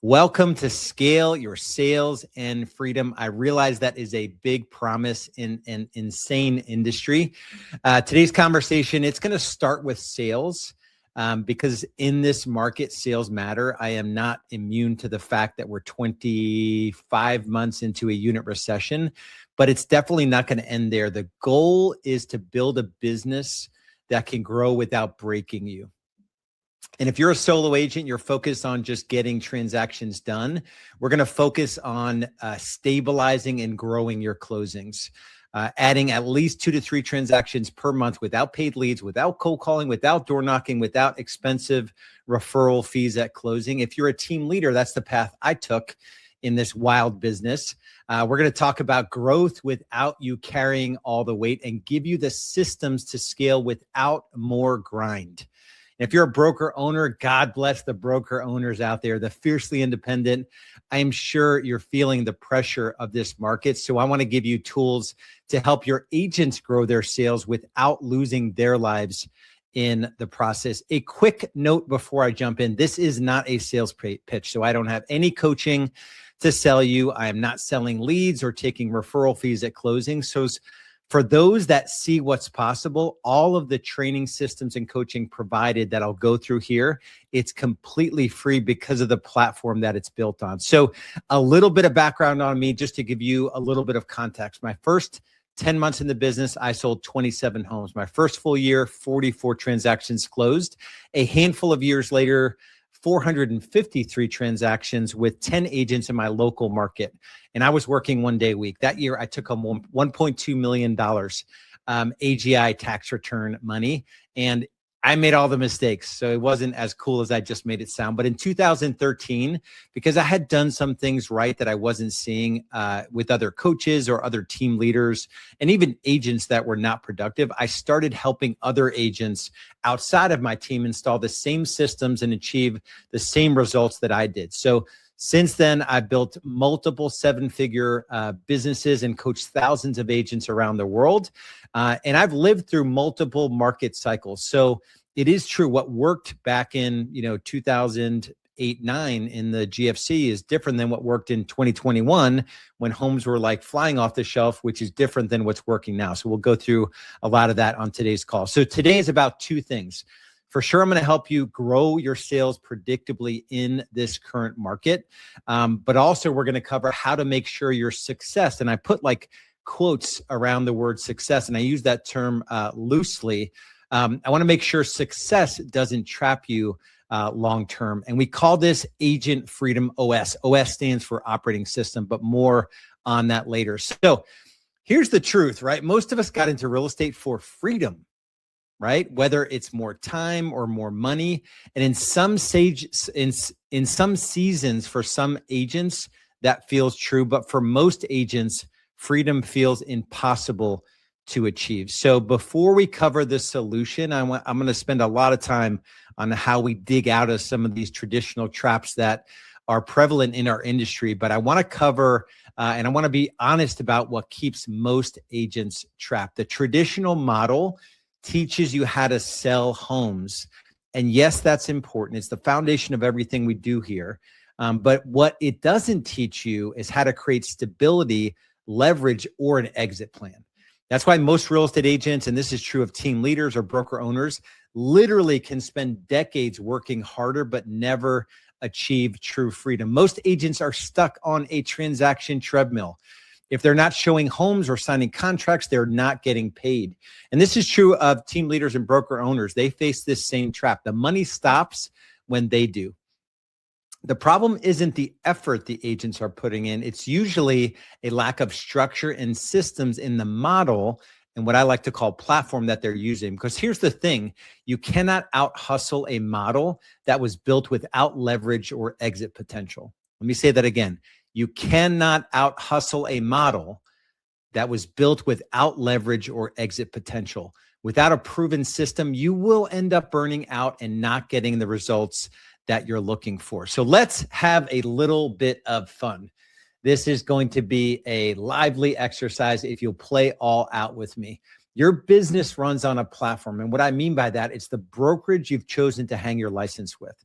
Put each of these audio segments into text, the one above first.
Welcome to Scale Your Sales and Freedom. I realize that is a big promise in an insane industry. Today's conversation, it's going to start with sales because in this market, sales matter. I am not immune to the fact that we're 25 months into a unit recession, but it's definitely not going to end there. The goal is to build a business that can grow without breaking you. And if you're a solo agent, you're focused on just getting transactions done. We're going to focus on stabilizing and growing your closings, adding at least 2 to 3 transactions per month without paid leads, without cold calling, without door knocking, without expensive referral fees at closing. If you're a team leader, that's the path I took in this wild business. We're going to talk about growth without you carrying all the weight and give you the systems to scale without more grind. If you're a broker owner, God bless the broker owners out there, the fiercely independent. I am sure you're feeling the pressure of this market. So I want to give you tools to help your agents grow their sales without losing their lives in the process. A quick note before I jump in. This is not a sales pitch, so I don't have any coaching to sell you. I am not selling leads or taking referral fees at closing. So for those that see what's possible, all of the training systems and coaching provided that I'll go through here, it's completely free because of the platform that it's built on. So a little bit of background on me, just to give you a little bit of context. My first 10 months in the business, I sold 27 homes. My first full year, 44 transactions closed. A handful of years later, 453 transactions with 10 agents in my local market. And I was working 1 day a week. That year, I took home $1.2 million AGI tax return money. And I made all the mistakes. So it wasn't as cool as I just made it sound. But in 2013, because I had done some things right that I wasn't seeing with other coaches or other team leaders and even agents that were not productive, I started helping other agents outside of my team install the same systems and achieve the same results that I did. So since then, I've built multiple 7-figure businesses and coached thousands of agents around the world. And I've lived through multiple market cycles. So it is true, what worked back in 2008-9 in the GFC is different than what worked in 2021 when homes were like flying off the shelf, which is different than what's working now. So we'll go through a lot of that on today's call. So today is about 2 things. For sure, I'm going to help you grow your sales predictably in this current market. But also we're going to cover how to make sure your success, and I put like quotes around the word success, and I use that term loosely. I want to make sure success doesn't trap you long-term. And we call this Agent Freedom OS. OS stands for operating system, but more on that later. So here's the truth, right? Most of us got into real estate for freedom, right? Whether it's more time or more money. And in some seasons, for some agents, that feels true. But for most agents, freedom feels impossible to achieve. So before we cover the solution, I'm going to spend a lot of time on how we dig out of some of these traditional traps that are prevalent in our industry. But I want to cover, and I want to be honest about what keeps most agents trapped. The traditional model teaches you how to sell homes. And yes, that's important. It's the foundation of everything we do here. But what it doesn't teach you is how to create stability, leverage, or an exit plan. That's why most real estate agents, and this is true of team leaders or broker owners, literally can spend decades working harder, but never achieve true freedom. Most agents are stuck on a transaction treadmill. If they're not showing homes or signing contracts, they're not getting paid. And this is true of team leaders and broker owners. They face this same trap. The money stops when they do. The problem isn't the effort the agents are putting in. It's usually a lack of structure and systems in the model and what I like to call platform that they're using. Because here's the thing, you cannot out hustle a model that was built without leverage or exit potential. Let me say that again. You cannot out hustle a model that was built without leverage or exit potential. Without a proven system, you will end up burning out and not getting the results that you're looking for. So let's have a little bit of fun. This is going to be a lively exercise if you'll play all out with me. Your business runs on a platform. And what I mean by that, it's the brokerage you've chosen to hang your license with.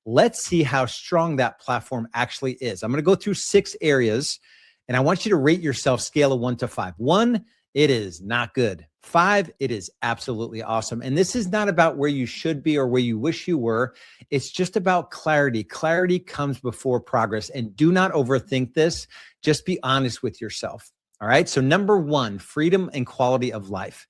Let's see how strong that platform actually is. I'm going to go through 6 areas, and I want you to rate yourself scale of 1 to 5. 1, it is not good. 5, it is absolutely awesome. And this is not about where you should be or where you wish you were. It's just about clarity. Clarity comes before progress. And do not overthink this. Just be honest with yourself. All right. So number 1, freedom and quality of life.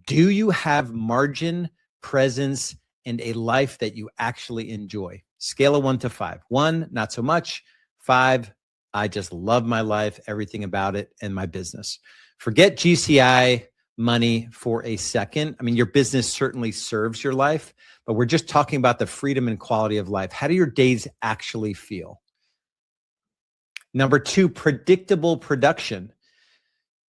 Do you have margin, presence, and a life that you actually enjoy? Scale of 1 to 5. 1, not so much. 5, I just love my life, everything about it, and my business. Forget GCI money for a second. I mean, your business certainly serves your life, but we're just talking about the freedom and quality of life. How do your days actually feel? Number 2, predictable production.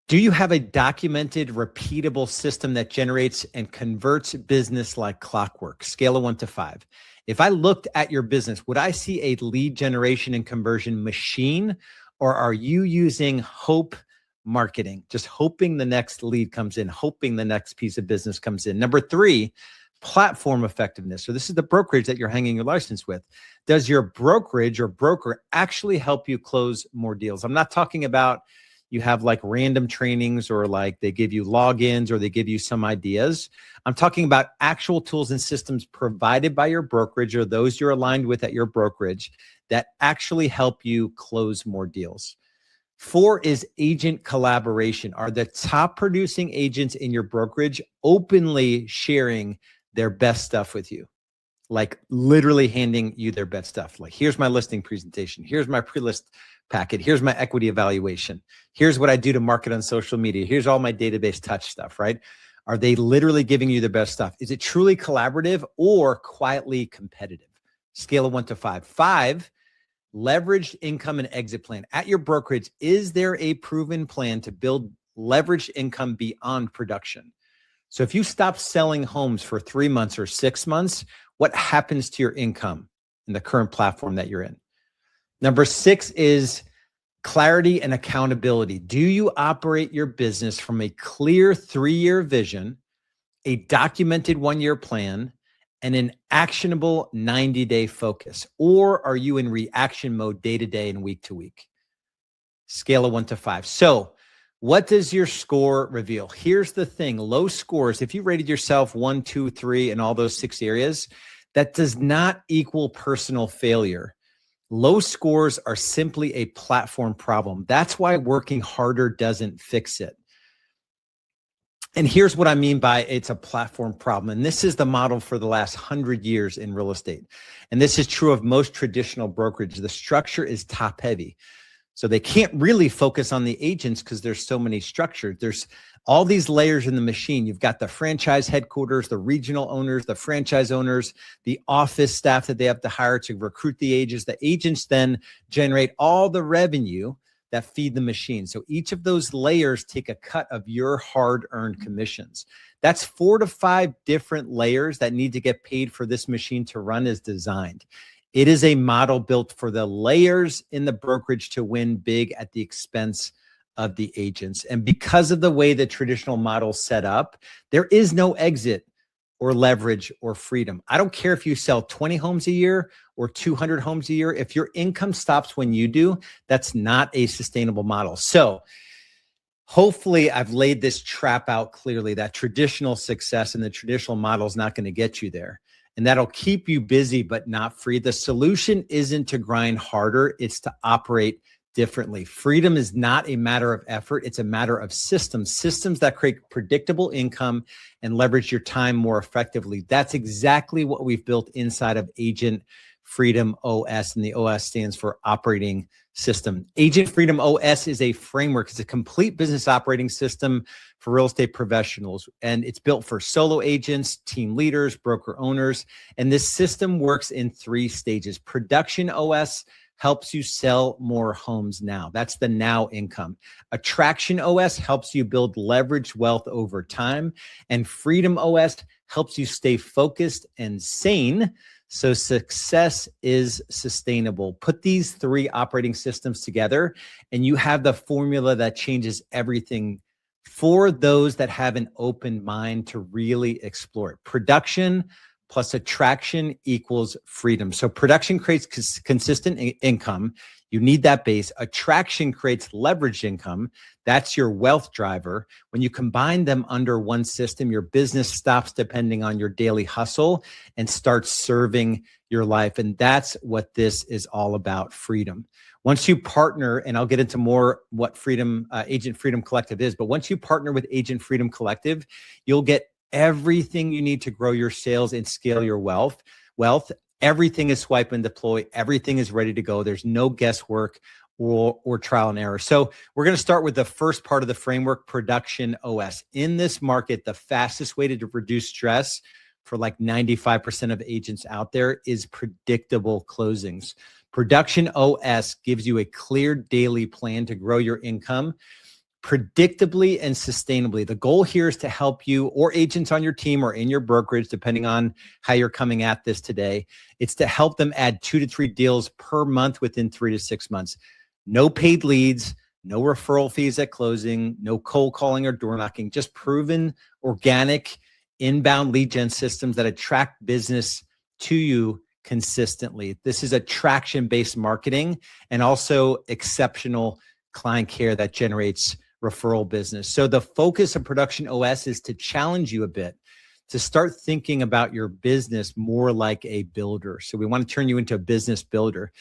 Do you have a documented, repeatable system that generates and converts business like clockwork? Scale of 1 to 5. If I looked at your business, would I see a lead generation and conversion machine, or are you using hope marketing, just hoping the next lead comes in, hoping the next piece of business comes in? Number 3, platform effectiveness. So this is the brokerage that you're hanging your license with. Does your brokerage or broker actually help you close more deals? I'm not talking about you have like random trainings or like they give you logins or they give you some ideas. I'm talking about actual tools and systems provided by your brokerage or those you're aligned with at your brokerage that actually help you close more deals. 4 is agent collaboration. Are the top producing agents in your brokerage openly sharing their best stuff with you? Like literally handing you their best stuff. Like, here's my listing presentation. Here's my pre-list packet. Here's my equity evaluation. Here's what I do to market on social media. Here's all my database touch stuff, right? Are they literally giving you the best stuff? Is it truly collaborative or quietly competitive? Scale of 1 to 5. 5, leveraged income and exit plan. At your brokerage, is there a proven plan to build leveraged income beyond production? So if you stop selling homes for 3 months or 6 months, what happens to your income in the current platform that you're in? Number 6 is clarity and accountability. Do you operate your business from a clear 3-year vision, a documented 1-year plan, and an actionable 90-day focus? Or are you in reaction mode day to day and week to week? Scale of 1 to 5. So what does your score reveal? Here's the thing. Low scores, if you rated yourself 1, 2, 3 in all those 6 areas, that does not equal personal failure. Low scores are simply a platform problem. That's why working harder doesn't fix it. And here's what I mean by it's a platform problem. And this is the model for the last 100 years in real estate. And this is true of most traditional brokerage. The structure is top heavy. So they can't really focus on the agents because there's so many structures. There's all these layers in the machine. You've got the franchise headquarters, the regional owners, the franchise owners, the office staff that they have to hire to recruit the agents. The agents then generate all the revenue that feed the machine. So each of those layers take a cut of your hard-earned commissions. That's 4 to 5 different layers that need to get paid for this machine to run as designed. It is a model built for the layers in the brokerage to win big at the expense of the agents. And because of the way the traditional model is set up, there is no exit or leverage or freedom. I don't care if you sell 20 homes a year or 200 homes a year. If your income stops when you do, that's not a sustainable model. So hopefully I've laid this trap out clearly that traditional success and the traditional model is not going to get you there. And that'll keep you busy, but not free. The solution isn't to grind harder. It's to operate differently. Freedom is not a matter of effort. It's a matter of systems that create predictable income and leverage your time more effectively. That's exactly what we've built inside of Agent Freedom OS, and the OS stands for operating system. Agent Freedom OS is a framework. It's a complete business operating system for real estate professionals, and it's built for solo agents, team leaders, broker owners. And this system works in 3 stages. Production OS helps you sell more homes now. That's the now income. Attraction OS helps you build leveraged wealth over time. And Freedom OS helps you stay focused and sane so success is sustainable. Put these 3 operating systems together and you have the formula that changes everything for those that have an open mind to really explore it. Production, plus attraction equals freedom. So production creates consistent income. You need that base. Attraction creates leveraged income. That's your wealth driver. When you combine them under one system, your business stops depending on your daily hustle and starts serving your life. And that's what this is all about, freedom. Once you partner, and I'll get into more what Agent Freedom Collective is, but once you partner with Agent Freedom Collective, you'll get everything you need to grow your sales and scale your wealth. Everything is swipe and deploy. Everything is ready to go. There's no guesswork or trial and error. So we're going to start with the first part of the framework, Production OS. In this market, the fastest way to reduce stress for like 95% of agents out there is predictable closings. Production OS gives you a clear daily plan to grow your income predictably and sustainably. The goal here is to help you or agents on your team or in your brokerage, depending on how you're coming at this today. It's to help them add 2 to 3 deals per month within 3 to 6 months. No paid leads, no referral fees at closing, no cold calling or door knocking, just proven organic inbound lead gen systems that attract business to you consistently. This is attraction-based marketing and also exceptional client care that generates referral business. So the focus of Production OS is to challenge you a bit, to start thinking about your business more like a builder. So we want to turn you into a business builder.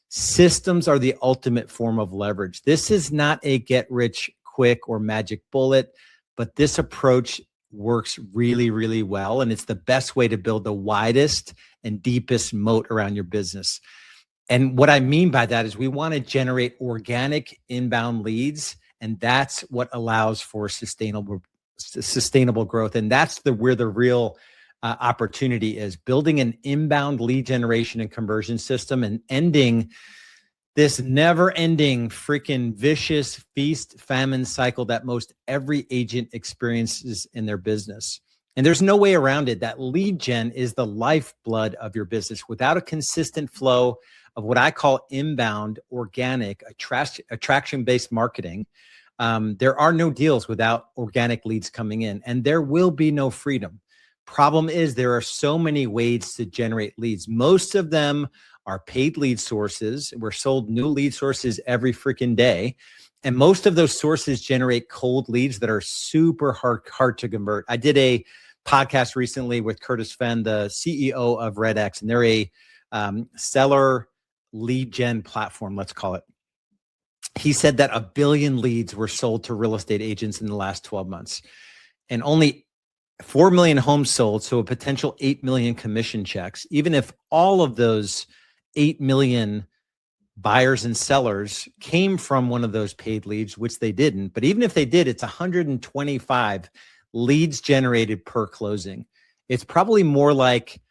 Systems are the ultimate form of leverage. This is not a get rich quick or magic bullet, but this approach works really, really well. And it's the best way to build the widest and deepest moat around your business. And what I mean by that is we want to generate organic inbound leads, and that's what allows for sustainable growth. And that's where the real opportunity is, building an inbound lead generation and conversion system and ending this never-ending freaking vicious feast-famine cycle that most every agent experiences in their business. And there's no way around it. That lead gen is the lifeblood of your business. Without a consistent flow of what I call inbound, organic, attraction-based marketing, there are no deals without organic leads coming in, and there will be no freedom. Problem is there are so many ways to generate leads. Most of them are paid lead sources. We're sold new lead sources every freaking day. And most of those sources generate cold leads that are super hard to convert. I did a podcast recently with Curtis Fenn, the CEO of RedX, and they're a seller lead gen platform, let's call it. He said that 1 billion leads were sold to real estate agents in the last 12 months. And only 4 million homes sold, so a potential 8 million commission checks. Even if all of those 8 million buyers and sellers came from one of those paid leads, which they didn't, but even if they did, it's 125 leads generated per closing. It's probably more like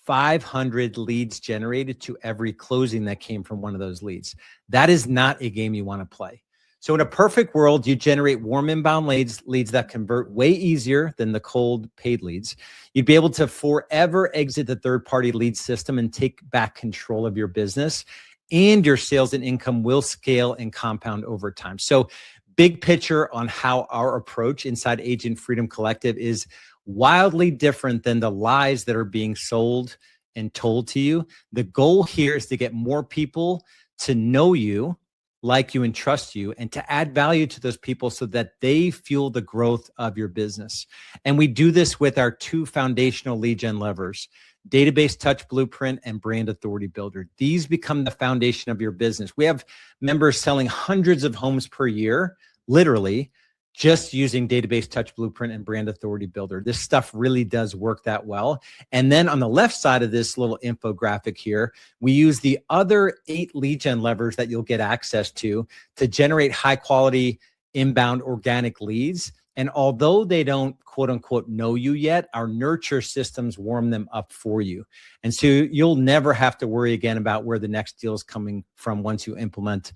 500 leads generated to every closing that came from one of those leads. That is not a game you want to play. So in a perfect world, you generate warm inbound leads that convert way easier than the cold paid leads. You'd be able to forever exit the third-party lead system and take back control of your business, and your sales and income will scale and compound over time. So big picture on how our approach inside Agent Freedom Collective is wildly different than the lies that are being sold and told to you. The goal here is to get more people to know you, like you, and trust you, and to add value to those people so that they fuel the growth of your business. And we do this with our 2 foundational lead gen levers, Database Touch Blueprint and Brand Authority Builder. These become the foundation of your business. We have members selling hundreds of homes per year, literally, just using Database Touch Blueprint and Brand Authority Builder. This stuff really does work that well. And then on the left side of this little infographic here, we use the other 8 lead gen levers that you'll get access to generate high quality inbound organic leads. And although they don't quote unquote know you yet, our nurture systems warm them up for you. And so you'll never have to worry again about where the next deal is coming from once you implement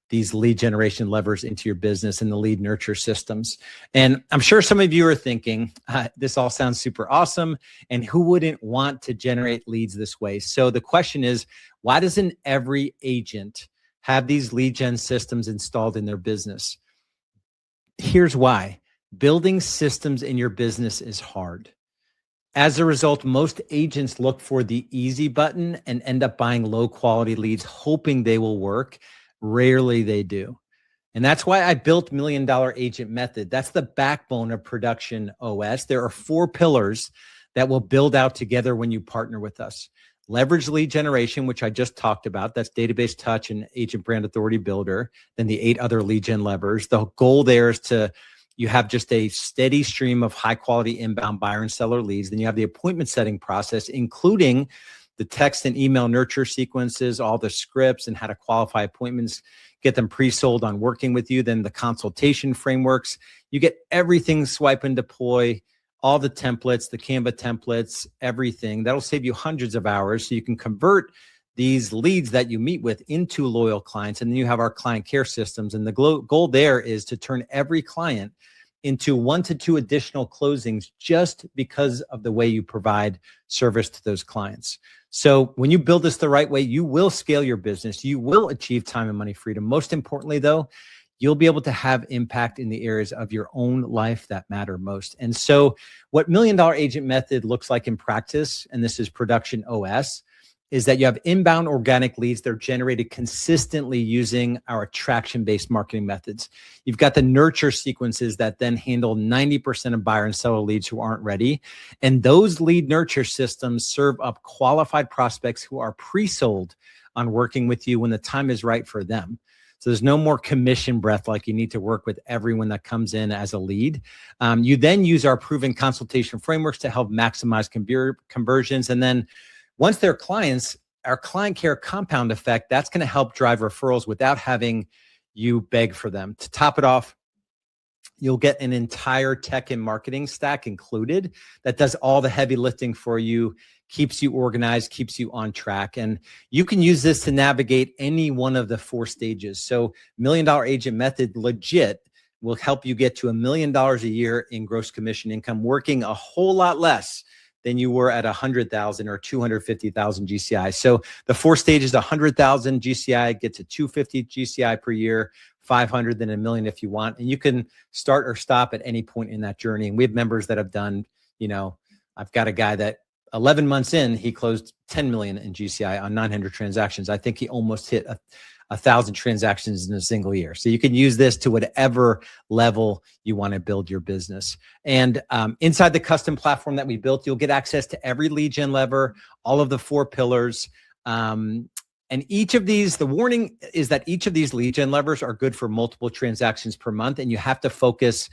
these lead generation levers into your business and the lead nurture systems. And I'm sure some of you are thinking, this all sounds super awesome, and who wouldn't want to generate leads this way? So the question is, why doesn't every agent have these lead gen systems installed in their business? Here's why. Building systems in your business is hard. As a result, most agents look for the easy button and end up buying low quality leads, hoping they will work. Rarely they do. And that's why I built $1 Million Agent Method. That's the backbone of Production OS. There are 4 pillars that will build out together when you partner with us. Leverage lead generation, which I just talked about. That's database touch and agent brand authority builder. Then the 8 other lead gen levers. The goal there is you have just a steady stream of high quality inbound buyer and seller leads. Then you have the appointment setting process, including the text and email nurture sequences, all the scripts and how to qualify appointments, get them pre-sold on working with you. Then the consultation frameworks, you get everything, swipe and deploy, all the templates, the Canva templates, everything. That'll save you hundreds of hours so you can convert these leads that you meet with into loyal clients. And then you have our client care systems. And the goal there is to turn every client into 1 to 2 additional closings just because of the way you provide service to those clients. So when you build this the right way, you will scale your business. You will achieve time and money freedom. Most importantly, though, you'll be able to have impact in the areas of your own life that matter most. And so what $1 Million Agent Method looks like in practice, and this is Production OS, is that you have inbound organic leads. They're generated consistently using our attraction-based marketing methods. You've got the nurture sequences that then handle 90% of buyer and seller leads who aren't ready. And those lead nurture systems serve up qualified prospects who are pre-sold on working with you when the time is right for them. So there's no more commission breath like you need to work with everyone that comes in as a lead. You then use our proven consultation frameworks to help maximize conversions. And then once they're clients, our client care compound effect, that's going to help drive referrals without having you beg for them. To top it off, you'll get an entire tech and marketing stack included that does all the heavy lifting for you, keeps you organized, keeps you on track. And you can use this to navigate any one of the 4 stages. So $1 Million Agent Method legit will help you get to $1 million a year in gross commission income, working a whole lot less than you were at 100,000 or 250,000 GCI. So the 4 stages, 100,000 GCI, get to 250 GCI per year, 500, then $1 million if you want. And you can start or stop at any point in that journey. And we have members that have done, I've got a guy that 11 months in, he closed 10 million in GCI on 900 transactions. I think he almost hit 1,000 transactions in a single year. So you can use this to whatever level you want to build your business. And inside the custom platform that we built, you'll get access to every lead gen lever, all of the 4 pillars. And each of these, the warning is that each of these lead gen levers are good for multiple transactions per month. And you have to focus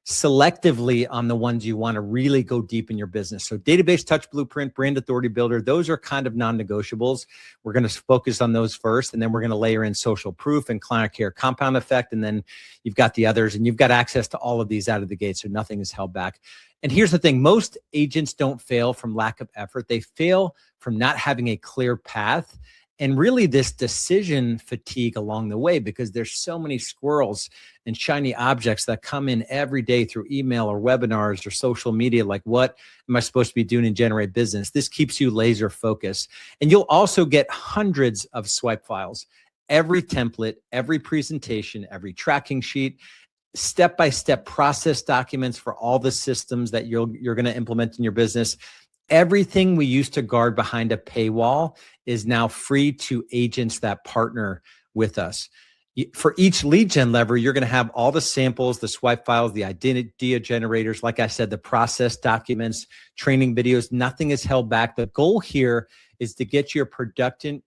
selectively on the ones you want to really go deep in your business. So database touch blueprint, brand authority builder, those are kind of non-negotiables. We're going to focus on those first, and then we're going to layer in social proof and client care compound effect. And then you've got the others, and you've got access to all of these out of the gate. So nothing is held back. And here's the thing. Most agents don't fail from lack of effort. They fail from not having a clear path. And really this decision fatigue along the way, because there's so many squirrels and shiny objects that come in every day through email or webinars or social media. Like, what am I supposed to be doing to generate business? This keeps you laser focused. And you'll also get hundreds of swipe files, every template, every presentation, every tracking sheet, step-by-step process documents for all the systems that you're going to implement in your business. Everything we used to guard behind a paywall is now free to agents that partner with us. For each lead gen lever, you're going to have all the samples, the swipe files, the idea generators, like I said, the process documents, training videos. Nothing is held back. The goal here is to get your production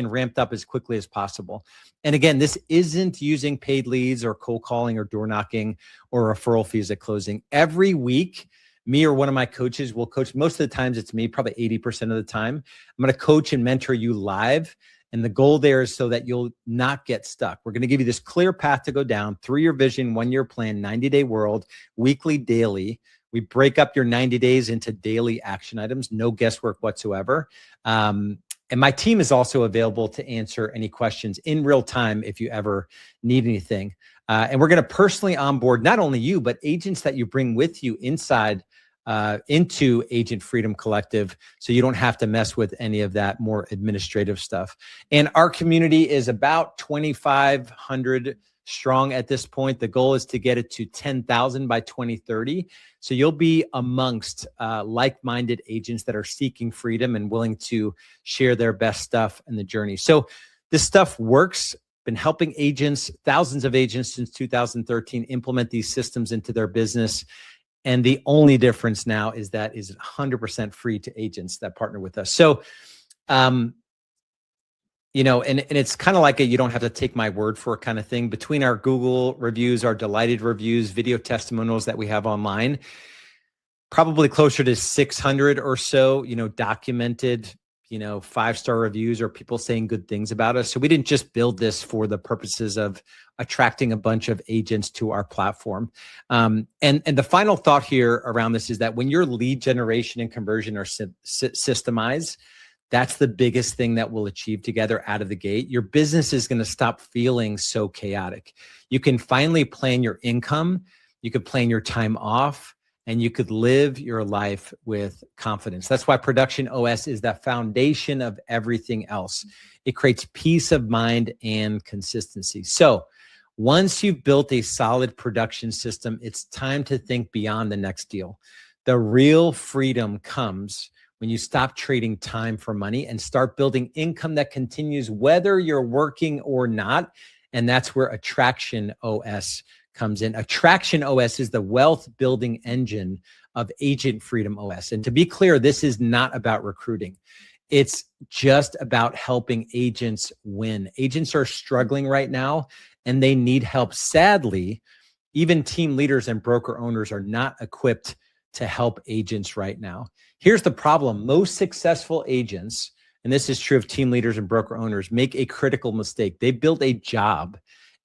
ramped up as quickly as possible. And again, this isn't using paid leads or cold calling or door knocking or referral fees at closing. Every week, me or one of my coaches will coach. Most of the times it's me, probably 80% of the time. I'm going to coach and mentor you live. And the goal there is so that you'll not get stuck. We're going to give you this clear path to go down, 3-year vision, 1-year plan, 90-day world, weekly, daily. We break up your 90 days into daily action items, no guesswork whatsoever. And my team is also available to answer any questions in real time if you ever need anything. And we're going to personally onboard not only you, but agents that you bring with you inside into Agent Freedom Collective, so you don't have to mess with any of that more administrative stuff. And our community is about 2,500 strong at this point. The goal is to get it to 10,000 by 2030. So you'll be amongst like-minded agents that are seeking freedom and willing to share their best stuff in the journey. So this stuff works. Been helping agents, thousands of agents since 2013, implement these systems into their business. And the only difference now is that is 100% free to agents that partner with us. So, you know, and it's kind of like you don't have to take my word for it kind of thing. Between our Google reviews, our delighted reviews, video testimonials that we have online, probably closer to 600 or so, you know, documented, you know, 5-star reviews or people saying good things about us. So we didn't just build this for the purposes of attracting a bunch of agents to our platform. And the final thought here around this is that when your lead generation and conversion are systemized, that's the biggest thing that we'll achieve together out of the gate. Your business is going to stop feeling so chaotic. You can finally plan your income. You could plan your time off, and you could live your life with confidence. That's why Production OS is the foundation of everything else. It creates peace of mind and consistency. So once you've built a solid production system, it's time to think beyond the next deal. The real freedom comes when you stop trading time for money and start building income that continues whether you're working or not. And that's where Attraction OS comes in. Attraction OS is the wealth building engine of Agent Freedom OS. And to be clear, this is not about recruiting. It's just about helping agents win. Agents are struggling right now and they need help. Sadly, even team leaders and broker owners are not equipped to help agents right now. Here's the problem. Most successful agents, and this is true of team leaders and broker owners, make a critical mistake. They build a job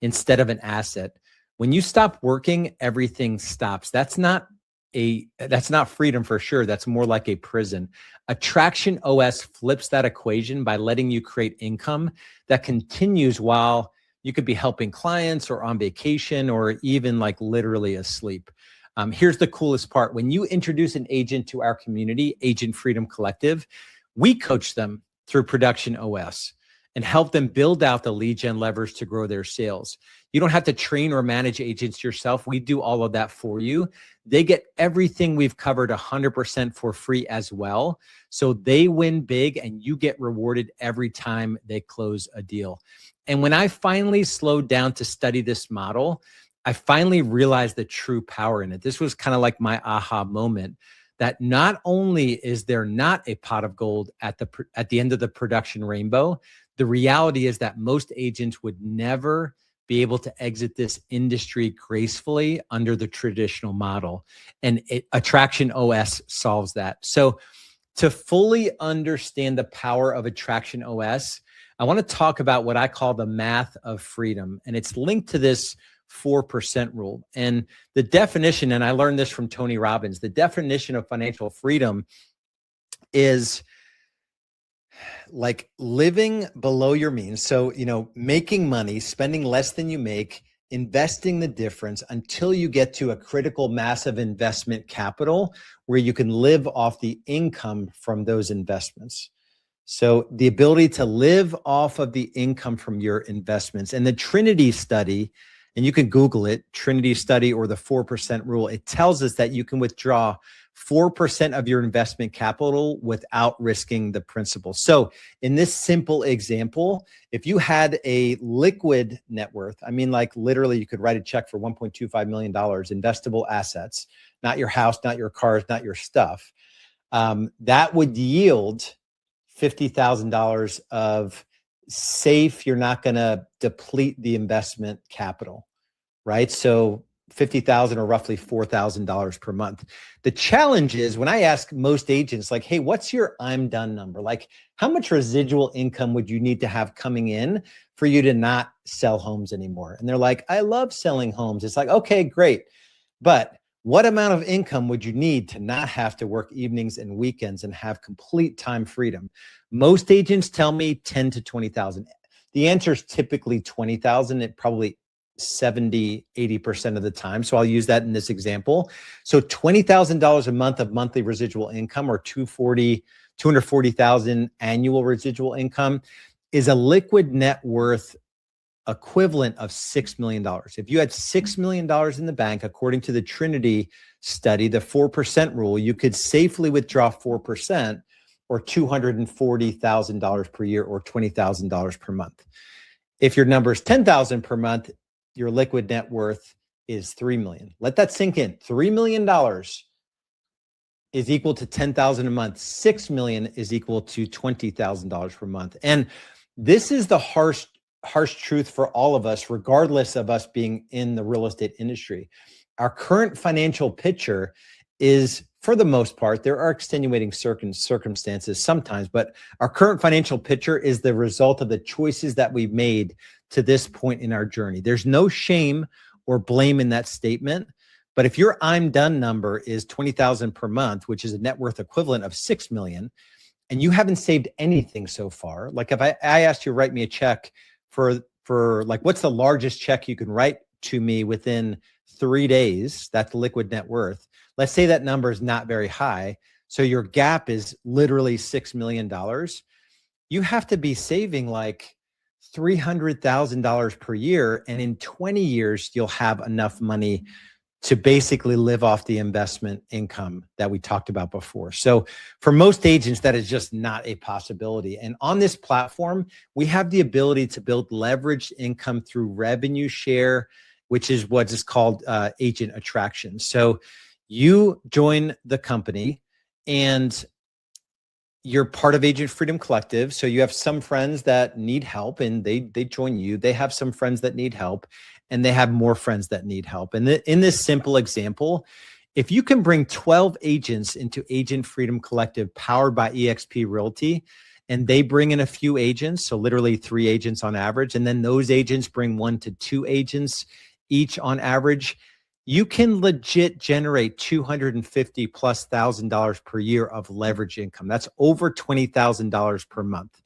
instead of an asset. When you stop working, everything stops. That's not freedom for sure. That's more like a prison. Attraction OS flips that equation by letting you create income that continues while you could be helping clients or on vacation or even like literally asleep. Here's the coolest part. When you introduce an agent to our community, Agent Freedom Collective, we coach them through Production OS and help them build out the lead gen levers to grow their sales. You don't have to train or manage agents yourself. We do all of that for you. They get everything we've covered 100% for free as well. So they win big and you get rewarded every time they close a deal. And when I finally slowed down to study this model, I finally realized the true power in it. This was kind of like my aha moment, that not only is there not a pot of gold at the end of the production rainbow, the reality is that most agents would never be able to exit this industry gracefully under the traditional model. And Attraction OS solves that. So to fully understand the power of Attraction OS, I want to talk about what I call the math of freedom. And it's linked to this 4% rule. And the definition, and I learned this from Tony Robbins, the definition of financial freedom is like living below your means. So, you know, making money, spending less than you make, investing the difference until you get to a critical mass of investment capital where you can live off the income from those investments. So the ability to live off of the income from your investments. And the Trinity study, and you can Google it, Trinity study or the 4% rule, it tells us that you can withdraw 4% of your investment capital without risking the principal. So in this simple example, if you had a liquid net worth, I mean, like literally you could write a check for $1.25 million, investable assets, not your house, not your cars, not your stuff, that would yield $50,000 of safe, you're not going to deplete the investment capital, right? So 50,000 or roughly $4,000 per month. The challenge is when I ask most agents, like, hey, what's your I'm done number? Like, how much residual income would you need to have coming in for you to not sell homes anymore? And they're like, I love selling homes. It's like, okay, great. But what amount of income would you need to not have to work evenings and weekends and have complete time freedom? Most agents tell me 10 to 20,000. The answer is typically 20,000. It probably 70, 80% of the time. So I'll use that in this example. So $20,000 a month of monthly residual income or 240,000 annual residual income is a liquid net worth equivalent of $6 million. If you had $6 million in the bank, according to the Trinity study, the 4% rule, you could safely withdraw 4% or $240,000 per year or $20,000 per month. If your number is $10,000 per month, your liquid net worth is $3 million. Let that sink in. $3 million is equal to $10,000 a month. $6 million is equal to $20,000 per month. And this is the harsh truth for all of us, regardless of us being in the real estate industry. Our current financial picture is, for the most part, there are extenuating circumstances sometimes, but our current financial picture is the result of the choices that we've made to this point in our journey. There's no shame or blame in that statement. But if your I'm done number is $20,000 per month, which is a net worth equivalent of $6 million, and you haven't saved anything so far, like if I asked you to write me a check for like, what's the largest check you can write to me within 3 days? That's the liquid net worth. Let's say that number is not very high. So your gap is literally $6 million. You have to be saving like $300,000 per year. And in 20 years, you'll have enough money to basically live off the investment income that we talked about before. So for most agents, that is just not a possibility. And on this platform, we have the ability to build leveraged income through revenue share, which is what is called agent attraction. So you join the company and you're part of Agent Freedom Collective. So you have some friends that need help and they join you. They have some friends that need help and they have more friends that need help. And in this simple example, if you can bring 12 agents into Agent Freedom Collective powered by eXp Realty, and they bring in a few agents, so literally 3 agents on average, and then those agents bring 1 to 2 agents each on average, you can legit generate $250,000+ per year of leverage income. That's over $20,000 per month,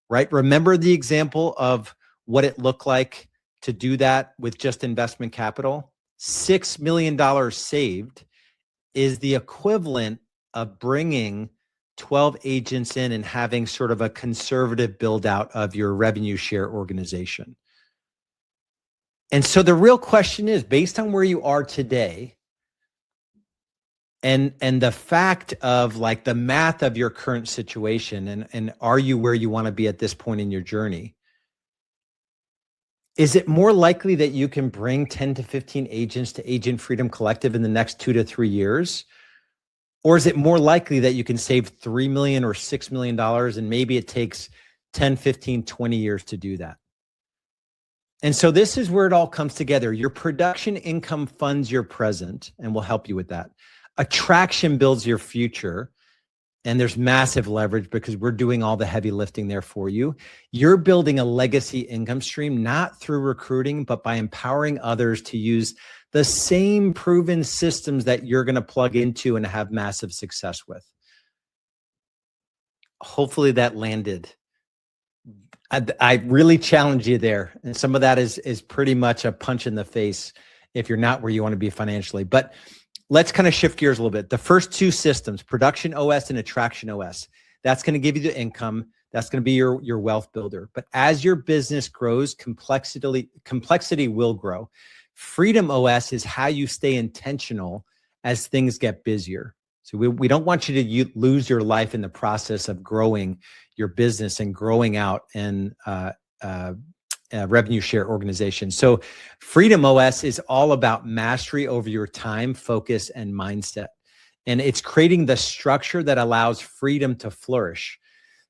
right? Remember the example of what it looked like to do that with just investment capital? $6 million saved is the equivalent of bringing 12 agents in and having sort of a conservative build out of your revenue share organization. And so the real question is, based on where you are today and the fact of like the math of your current situation and are you where you want to be at this point in your journey? Is it more likely that you can bring 10 to 15 agents to Agent Freedom Collective in the next 2 to 3 years? Or is it more likely that you can save $3 million or $6 million and maybe it takes 10, 15, 20 years to do that? And so this is where it all comes together. Your production income funds your present and will help you with that. Attraction builds your future. And there's massive leverage because we're doing all the heavy lifting there for you. You're building a legacy income stream, not through recruiting, but by empowering others to use the same proven systems that you're going to plug into and have massive success with. Hopefully that landed. I really challenge you there. And some of that is pretty much a punch in the face if you're not where you want to be financially. But let's kind of shift gears a little bit. The first 2 systems, Production OS and Attraction OS, that's going to give you the income. That's going to be your wealth builder. But as your business grows, complexity will grow. Freedom OS is how you stay intentional as things get busier. So we don't want you to lose your life in the process of growing your business and growing out and revenue share organization. So Freedom OS is all about mastery over your time, focus, and mindset. And it's creating the structure that allows freedom to flourish.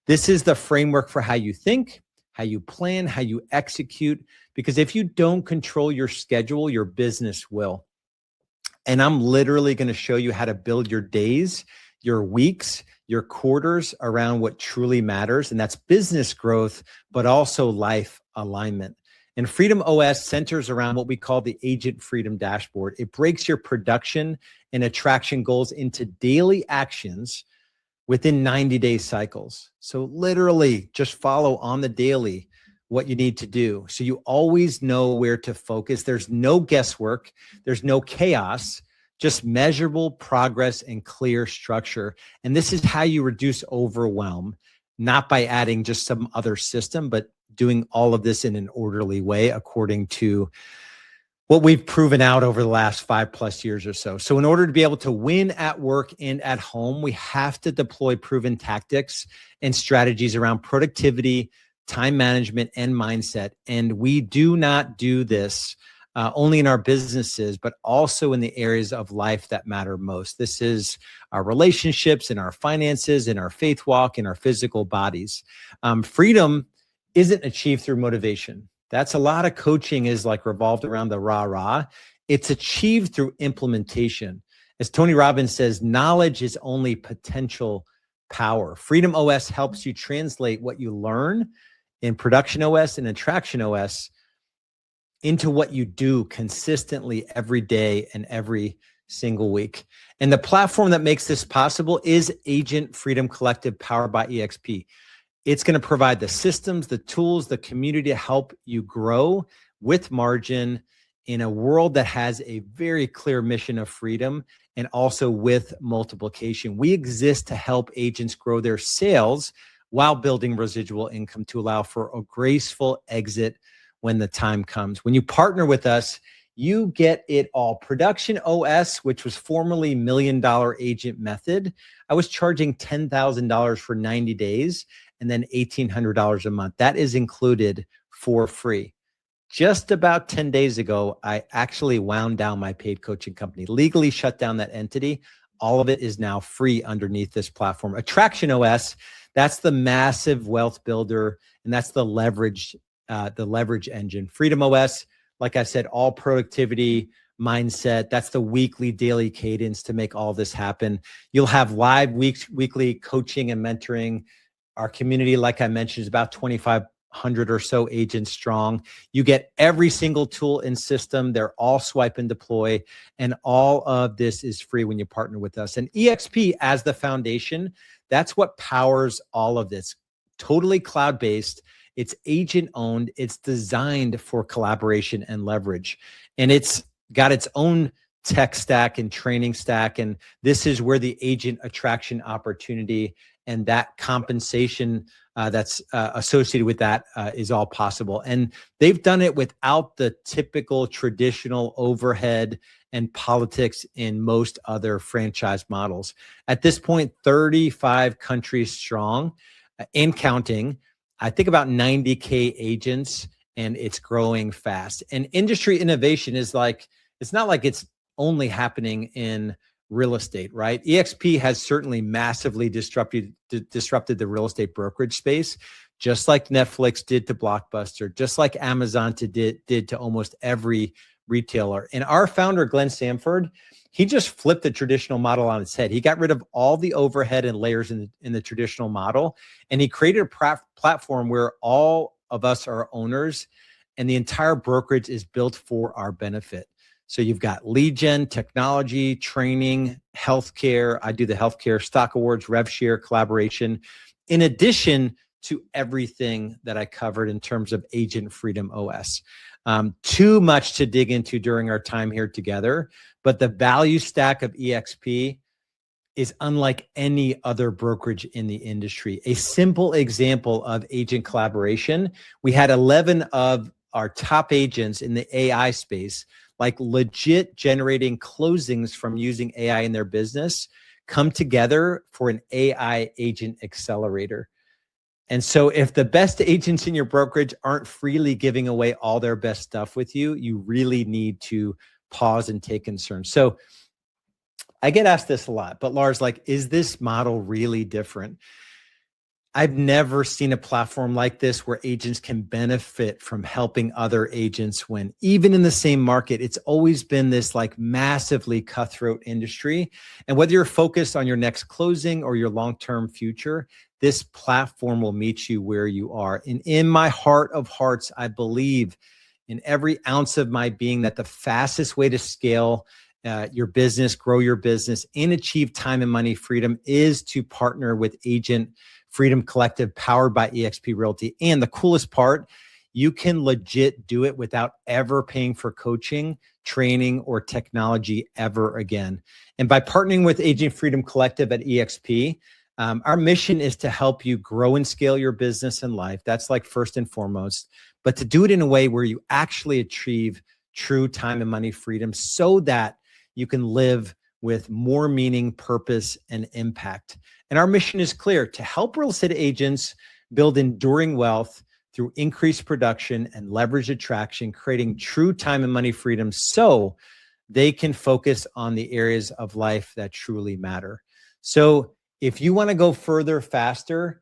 This is the framework for how you think, how you plan, how you execute, because if you don't control your schedule, your business will. And I'm literally going to show you how to build your days, your weeks, your quarters around what truly matters. And that's business growth, but also life alignment. And Freedom OS centers around what we call the Agent Freedom Dashboard. It breaks your production and attraction goals into daily actions within 90-day cycles. So literally just follow on the daily what you need to do. So you always know where to focus. There's no guesswork. There's no chaos, just measurable progress and clear structure. And this is how you reduce overwhelm not by adding just some other system, but doing all of this in an orderly way according to what we've proven out over the last 5+ years or so. So in order to be able to win at work and at home, we have to deploy proven tactics and strategies around productivity, time management, and mindset. And we do not do this only in our businesses, but also in the areas of life that matter most. This is our relationships, and our finances, and our faith walk, and our physical bodies. Freedom isn't achieved through motivation. That's a lot of coaching is like revolved around the rah-rah. It's achieved through implementation. As Tony Robbins says, knowledge is only potential power. Freedom OS helps you translate what you learn in Production OS and Attraction OS into what you do consistently every day and every single week. And the platform that makes this possible is Agent Freedom Collective, powered by EXP. It's going to provide the systems, the tools, the community to help you grow with margin in a world that has a very clear mission of freedom, and also with multiplication. We exist to help agents grow their sales while building residual income to allow for a graceful exit when the time comes. When you partner with us, you get it all. Production OS, which was formerly $1 Million Agent Method, I was charging $10,000 for 90 days and then $1,800 a month. That is included for free. Just about 10 days ago, I actually wound down my paid coaching company, legally shut down that entity. All of it is now free underneath this platform. Attraction OS, that's the massive wealth builder, and that's the leverage engine. Freedom OS, like I said, all productivity, mindset. That's the weekly, daily cadence to make all this happen. You'll have live weekly coaching and mentoring. Our community, like I mentioned, is about 2,500 or so agents strong. You get every single tool and system. They're all swipe and deploy. And all of this is free when you partner with us. And EXP as the foundation, that's what powers all of this. Totally cloud-based. It's agent-owned. It's designed for collaboration and leverage. And it's got its own tech stack and training stack. And this is where the agent attraction opportunity and that compensation that's associated with that is all possible. And they've done it without the typical traditional overhead and politics in most other franchise models. At this point, 35 countries strong and counting. I think about 90K agents, and it's growing fast. And industry innovation is like, it's not like it's only happening in real estate, right? EXP has certainly massively disrupted the real estate brokerage space, just like Netflix did to Blockbuster, just like Amazon did to almost every retailer. And our founder, Glenn Sanford, he just flipped the traditional model on its head. He got rid of all the overhead and layers in the traditional model, and he created a platform where all of us are owners, and the entire brokerage is built for our benefit. So you've got lead gen, technology, training, healthcare. I do the healthcare, stock awards, rev share, collaboration, in addition to everything that I covered in terms of Agent Freedom OS. Too much to dig into during our time here together, but the value stack of EXP is unlike any other brokerage in the industry. A simple example of agent collaboration, we had 11 of our top agents in the AI space, like legit generating closings from using AI in their business, come together for an AI agent accelerator. And so if the best agents in your brokerage aren't freely giving away all their best stuff with you, you really need to pause and take concern. So I get asked this a lot, but Lars, like, is this model really different? I've never seen a platform like this where agents can benefit from helping other agents win. Even in the same market, it's always been this like massively cutthroat industry. And whether you're focused on your next closing or your long-term future, this platform will meet you where you are. And in my heart of hearts, I believe in every ounce of my being that the fastest way to scale your business, grow your business, and achieve time and money freedom is to partner with Agent Freedom Collective, powered by eXp Realty. And the coolest part, you can legit do it without ever paying for coaching, training, or technology ever again. And by partnering with Agent Freedom Collective at eXp, Our mission is to help you grow and scale your business and life. That's like first and foremost, but to do it in a way where you actually achieve true time and money freedom so that you can live with more meaning, purpose, and impact. And our mission is clear: to help real estate agents build enduring wealth through increased production and leverage attraction, creating true time and money freedom so they can focus on the areas of life that truly matter. So if you want to go further, faster,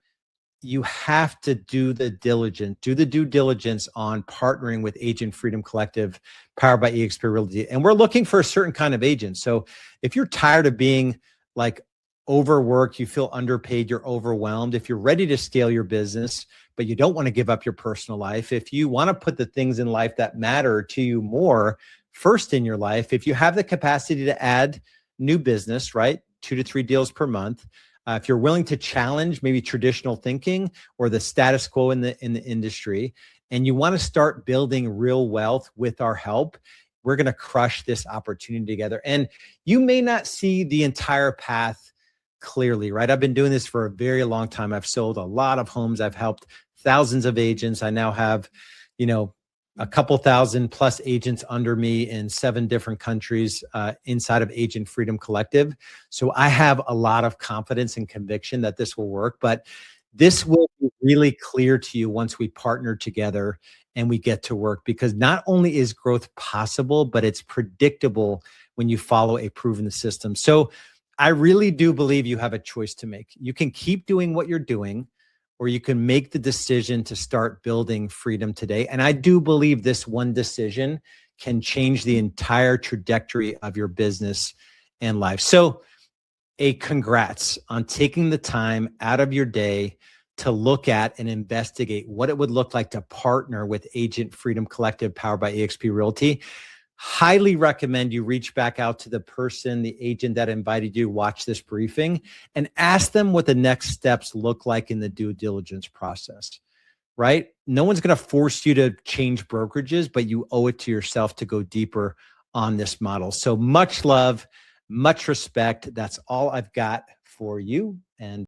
you have to do the due diligence on partnering with Agent Freedom Collective, powered by eXp Realty. And we're looking for a certain kind of agent. So if you're tired of being like overworked, you feel underpaid, you're overwhelmed, if you're ready to scale your business, but you don't want to give up your personal life, if you want to put the things in life that matter to you more first in your life, if you have the capacity to add new business, right? 2 to 3 deals per month. If you're willing to challenge maybe traditional thinking or the status quo in the industry, and you want to start building real wealth with our help, we're going to crush this opportunity together. And you may not see the entire path clearly, right? I've been doing this for a very long time. I've sold a lot of homes. I've helped thousands of agents. I now have, a couple thousand plus agents under me in 7 different countries inside of Agent Freedom Collective. So I have a lot of confidence and conviction that this will work, but this will be really clear to you once we partner together and we get to work, because not only is growth possible, but it's predictable when you follow a proven system. So I really do believe you have a choice to make. You can keep doing what you're doing, or you can make the decision to start building freedom today. And I do believe this one decision can change the entire trajectory of your business and life. So a congrats on taking the time out of your day to look at and investigate what it would look like to partner with Agent Freedom Collective, powered by eXp Realty. Highly recommend you reach back out to the person, the agent that invited you to watch this briefing, and ask them what the next steps look like in the due diligence process, right? No one's going to force you to change brokerages, but you owe it to yourself to go deeper on this model. So much love, much respect. That's all I've got for you. And